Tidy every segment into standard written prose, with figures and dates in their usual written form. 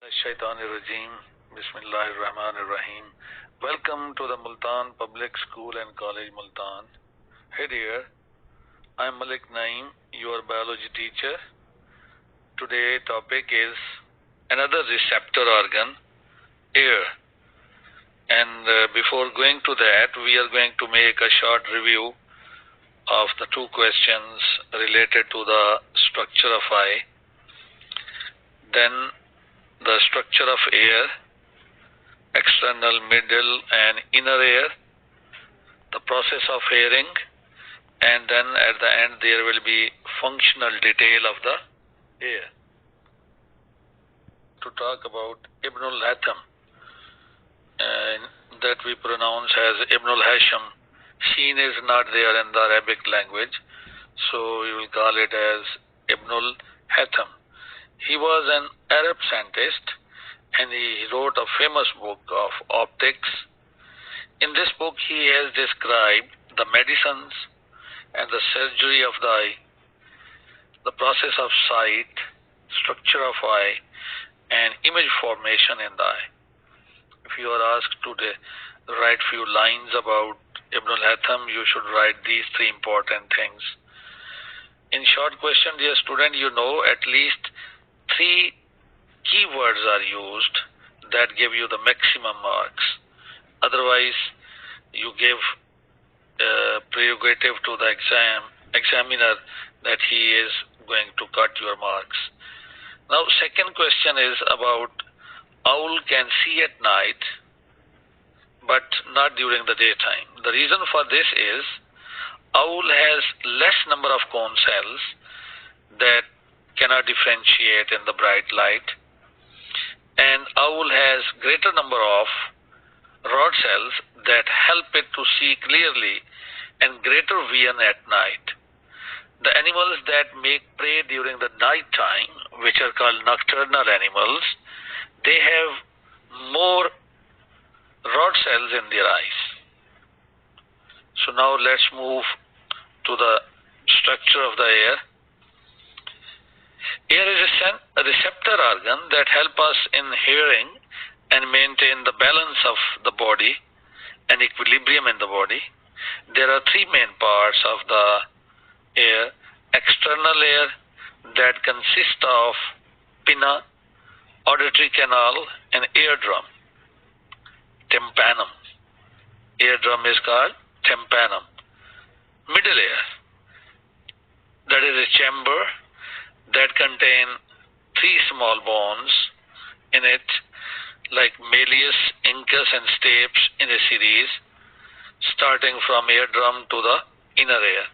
Shaitanirajim. Bismillahirrahmanirrahim. Welcome to the Multan Public School and College Multan. Hey dear, I'm Malik Naeem, your biology teacher. Today topic is another receptor organ, air. And before going to that, we are going to make a short review of the two questions related to the structure of eye. Then the structure of air, external, middle and inner air, the process of hearing, and then at the end there will be functional detail of the air. To talk about Ibn al-Hatham, that we pronounce as Ibn al-Hasham. Sheen is not there in the Arabic language, so we will call it as Ibn al-Hatham. He was an Arab scientist and he wrote a famous book of optics. In this book he has described the medicines and the surgery of the eye, the process of sight, structure of eye and image formation in the eye. If you are asked to write few lines about Ibn al-Hatham, you should write these three important things. In short question, dear student, you know at least three keywords are used that give you the maximum marks. Otherwise, you give prerogative to the examiner that he is going to cut your marks. Now, second question is about owl can see at night, but not during the daytime. The reason for this is owl has less number of cone cells that cannot differentiate in the bright light, and owl has greater number of rod cells that help it to see clearly and greater vision at night. The animals that make prey during the night time, which are called nocturnal animals, they have more rod cells in their eyes. So now let's move to the structure of the ear. Ear is a receptor organ that helps us in hearing and maintain the balance of the body and equilibrium in the body. There are three main parts of the ear. External ear that consists of pinna, auditory canal and eardrum. Tympanum. Eardrum is called tympanum. Middle ear, that is a chamber that contain three small bones in it, like malleus, incus and stapes in a series, starting from eardrum to the inner ear.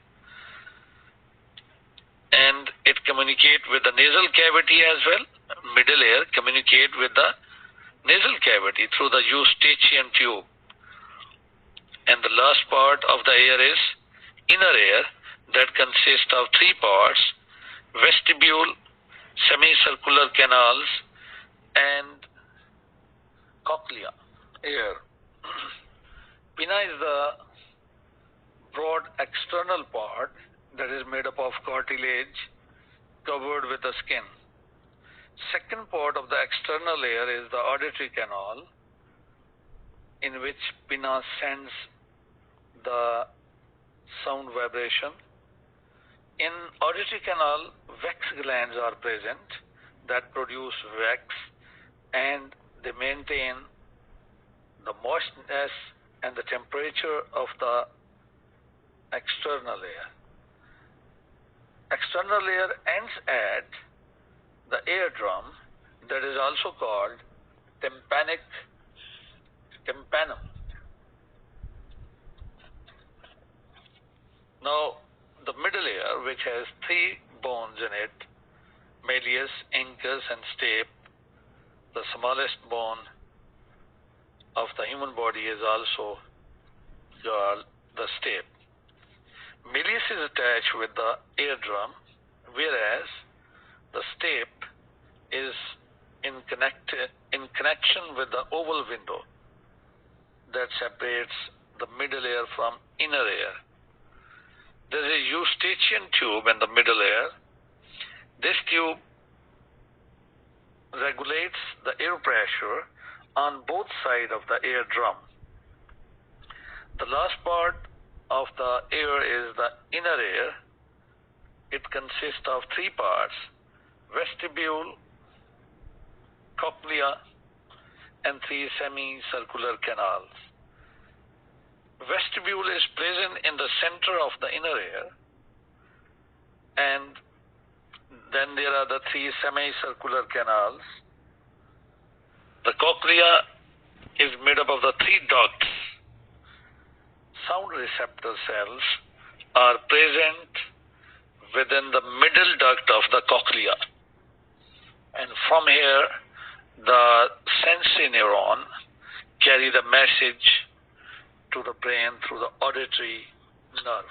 And it communicates with the nasal cavity as well. Middle ear communicates with the nasal cavity through the eustachian tube. And the last part of the ear is inner ear that consists of three parts: vestibule, semicircular canals and cochlea, ear. Pinna is the broad external part that is made up of cartilage covered with the skin. Second part of the external layer is the auditory canal, in which pinna sends the sound vibration. In auditory canal, wax glands are present that produce wax, and they maintain the moistness and the temperature of the external layer. External layer ends at the eardrum, that is also called tympanum. Now, the middle ear, which has three bones in it, malleus, incus and stape, the smallest bone of the human body is also called the stape. Malleus is attached with the eardrum, whereas the stape is in connection with the oval window that separates the middle ear from inner ear. There is a eustachian tube in the middle ear. This tube regulates the air pressure on both sides of the air drum. The last part of the air is the inner air. It consists of three parts: vestibule, cochlea, and three semicircular canals. Vestibule is present in the center of the inner ear, and then there are the three semicircular canals. The cochlea is made up of the three ducts. Sound receptor cells are present within the middle duct of the cochlea, and from here the sensory neuron carry the message to the brain through the auditory nerve.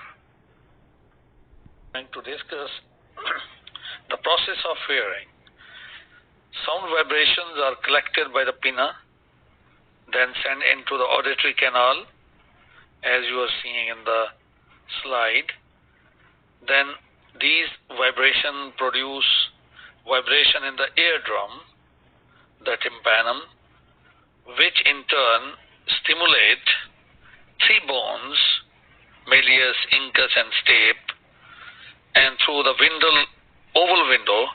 I'm going to discuss the process of hearing. Sound vibrations are collected by the pinna, then sent into the auditory canal, as you are seeing in the slide. Then these vibrations produce vibration in the eardrum, the tympanum, which in turn stimulate three bones, malleus, incus, and stape, and through the oval window,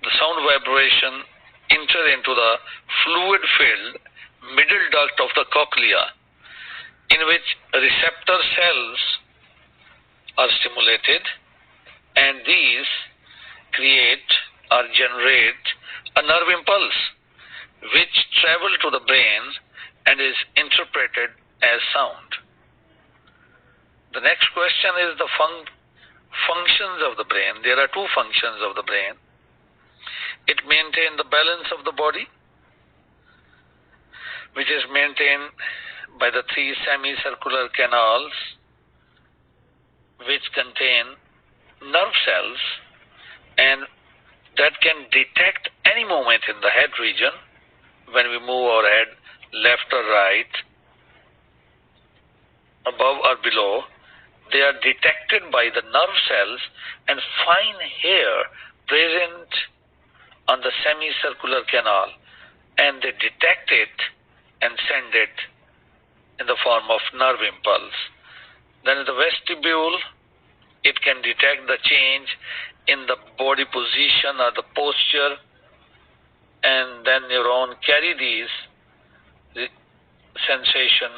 the sound vibration enter into the fluid-filled middle duct of the cochlea, in which receptor cells are stimulated, and these create or generate a nerve impulse, which travel to the brain and is interpreted as sound. The next question is the functions of the brain. There are two functions of the brain. It maintains the balance of the body, which is maintained by the three semicircular canals, which contain nerve cells, and that can detect any movement in the head region when we move our head left or right, above or below. They are detected by the nerve cells and fine hair present on the semicircular canal, and they detect it and send it in the form of nerve impulse. Then in the vestibule, it can detect the change in the body position or the posture, and then neuron carry these sensation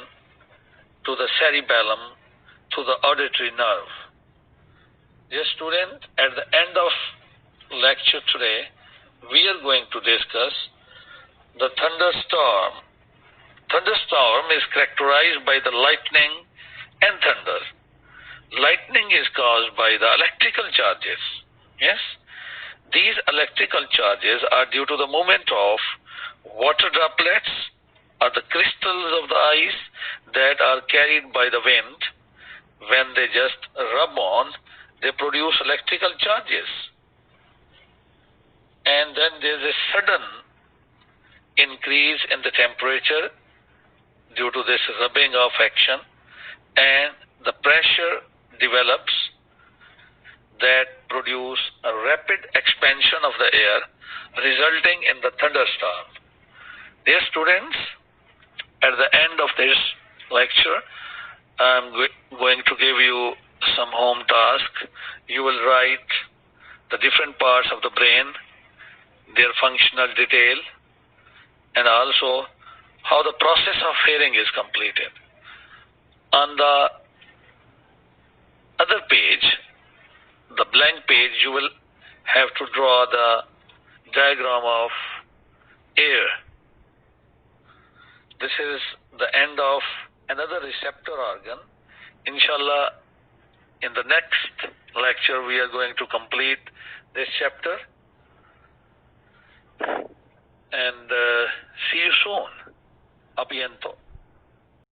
to the cerebellum through the auditory nerve. Dear student, at the end of lecture today, we are going to discuss the thunderstorm. Thunderstorm is characterized by the lightning and thunder. Lightning is caused by the electrical charges. Yes? These electrical charges are due to the movement of water droplets or the crystals of the ice that are carried by the wind. When they just rub on, they produce electrical charges. And then there's a sudden increase in the temperature due to this rubbing of action, and the pressure develops that produce a rapid expansion of the air, resulting in the thunderstorm. Dear students, at the end of this lecture, I'm going to give you some home task. You will write the different parts of the brain, their functional detail, and also how the process of hearing is completed. On the other page, the blank page, you will have to draw the diagram of air. This is the end of another receptor organ. Inshallah, in the next lecture, we are going to complete this chapter. And see you soon. A bientôt.